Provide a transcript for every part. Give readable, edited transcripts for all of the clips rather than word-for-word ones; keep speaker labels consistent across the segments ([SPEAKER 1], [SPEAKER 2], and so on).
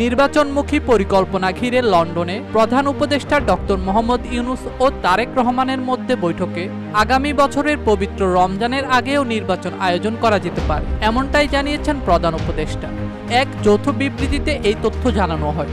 [SPEAKER 1] নির্বাচনমুখী পরিকল্পনা ঘিরে লন্ডনে প্রধান উপদেষ্টা ডক্টর মোহাম্মদ ইউনূস ও তারেক রহমানের মধ্যে বৈঠকে আগামী বছরের পবিত্র রমজানের আগেও নির্বাচন আয়োজন করা যেতে পারে, এমনটাই জানিয়েছেন প্রধান উপদেষ্টা। এক যৌথ বিবৃতিতে এই তথ্য জানানো হয়।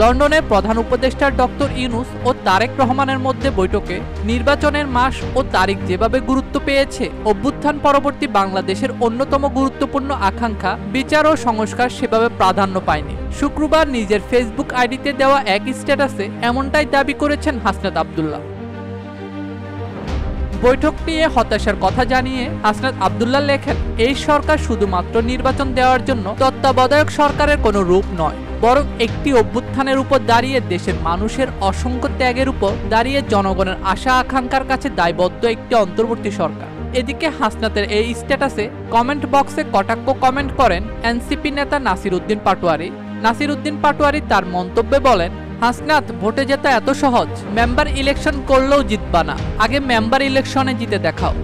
[SPEAKER 1] লন্ডনে প্রধান উপদেষ্টা ডক্টর ইউনূস ও তারেক রহমানের মধ্যে বৈঠকে নির্বাচনের মাস ও তারিখ যেভাবে গুরুত্ব পেয়েছে, অভ্যুত্থান পরবর্তী বাংলাদেশের অন্যতম গুরুত্বপূর্ণ আকাঙ্ক্ষা বিচার ও সংস্কার সেভাবে প্রাধান্য পায়নি। শুক্রবার নিজের ফেসবুক আইডিতে দেওয়া এক স্ট্যাটাসে এমনটাই দাবি করেছেন হাসনাত আব্দুল্লাহ। বৈঠক নিয়ে হতাশার কথা জানিয়ে হাসনাত আব্দুল্লাহ লেখেন, এই সরকার শুধুমাত্র নির্বাচন দেওয়ার জন্য তত্ত্বাবধায়ক সরকারের কোনো রূপ নয়, বরং একটি অভ্যুত্থানের উপর দাঁড়িয়ে দেশের মানুষের অসংখ্য ত্যাগের উপর দাঁড়িয়ে জনগণের আশা আকাঙ্ক্ষার কাছে দায়বদ্ধ একটি অন্তর্বর্তী সরকার। এদিকে হাসনাতের এই স্ট্যাটাসে কমেন্ট বক্সে কটাক্ষ কমেন্ট করেন এনসিপি নেতা নাসির উদ্দিন পাটোয়ারি। নাসির উদ্দিন পাটোয়ারি তার মন্তব্যে বলেন, হাসনাত, ভোটে জেতা এত সহজ? মেম্বার ইলেকশন করলেও জিতবা না, আগে মেম্বার ইলেকশনে জিতে দেখাও।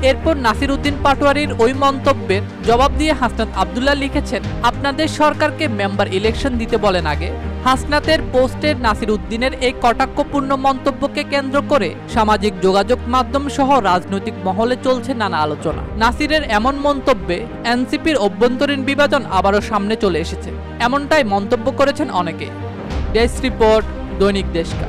[SPEAKER 1] এরপর নাসির উদ্দিন পাটোয়ারির ওই মন্তব্যের জবাব দিয়ে হাসনাত আব্দুল্লাহ লিখেছেন, আপনাদের সরকারকে মেম্বার ইলেকশন দিতে বলেন আগে। হাসনাতের পোস্টের নাসির উদ্দিনের এই কটাক্ষপূর্ণ মন্তব্যকে কেন্দ্র করে সামাজিক যোগাযোগ মাধ্যম সহ রাজনৈতিক মহলে চলছে নানা আলোচনা। নাসিরের এমন মন্তব্যে এনসিপির অভ্যন্তরীণ বিভাজন আবারও সামনে চলে এসেছে, এমনটাই মন্তব্য করেছেন অনেকে। ডেস্ক রিপোর্ট, দৈনিক দেশকা।